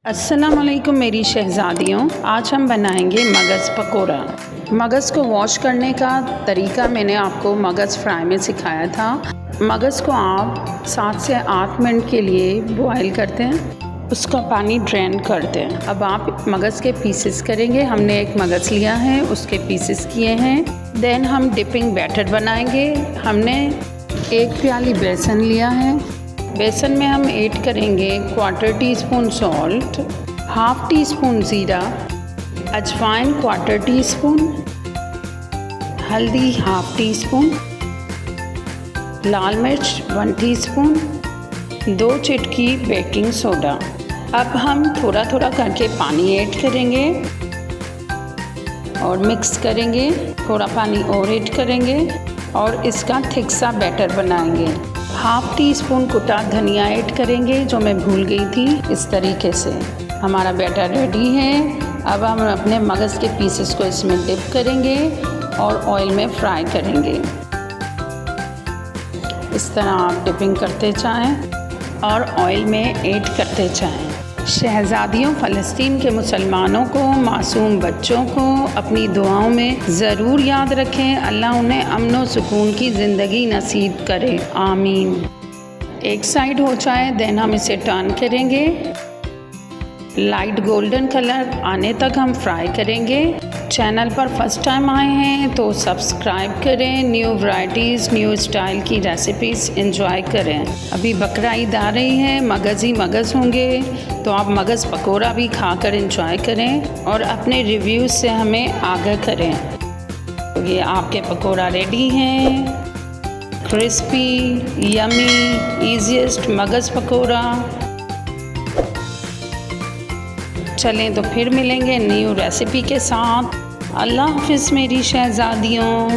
अस्सलामुअलैकुम मेरी शहज़ादियों। आज हम बनाएंगे मगज़ पकोड़ा। मगज़ को वॉश करने का तरीका मैंने आपको मगज़ फ्राई में सिखाया था। मगज़ को आप 7 से 8 मिनट के लिए बॉयल करते हैं, उसका पानी ड्रेन करते हैं। अब आप मगज़ के पीसेस करेंगे। हमने एक मगज़ लिया है, उसके पीसेस किए हैं। देन हम डिपिंग बैटर बनाएंगे। हमने 1 प्याली बेसन लिया है। बेसन में हम ऐड करेंगे 1/4 टीस्पून सॉल्ट, 1/2 टीस्पून ज़ीरा, अजवाइन 1/4 टीस्पून, हल्दी 1/2 टीस्पून, लाल मिर्च 1 टीस्पून, 2 चुटकी बेकिंग सोडा। अब हम थोड़ा थोड़ा करके पानी ऐड करेंगे और मिक्स करेंगे। थोड़ा पानी और ऐड करेंगे और इसका थिक सा बैटर बनाएंगे। 1/2 टीस्पून कुटा धनिया ऐड करेंगे, जो मैं भूल गई थी। इस तरीके से हमारा बैटर रेडी है। अब हम अपने मगज़ के पीसेस को इसमें डिप करेंगे और ऑयल में फ्राई करेंगे। इस तरह आप डिपिंग करते जाएं और ऑयल में ऐड करते जाएं। शहज़ादियों, फ़लस्तीन के मुसलमानों को, मासूम बच्चों को अपनी दुआओं में ज़रूर याद रखें। अल्लाह उन्हें अमन व सुकून की ज़िंदगी नसीब करे, आमीन। एक साइड हो जाए देन हम इसे टर्न करेंगे। लाइट गोल्डन कलर आने तक हम फ्राई करेंगे। चैनल पर फर्स्ट टाइम आए हैं तो सब्सक्राइब करें। न्यू वैरायटीज़, न्यू स्टाइल की रेसिपीज़ एंजॉय करें। अभी बकरा ईद आ रही है, मगज़ ही मगज़ होंगे, तो आप मगज़ पकोड़ा भी खाकर एंजॉय करें और अपने रिव्यूज़ से हमें आगाह करें। तो ये आपके पकोड़ा रेडी हैं। क्रिस्पी, यमी, ईजीएस्ट मगज़ पकोड़ा। चलें तो फिर मिलेंगे न्यू रेसिपी के साथ। अल्लाह हाफ़िज़ मेरी शहज़ादियों।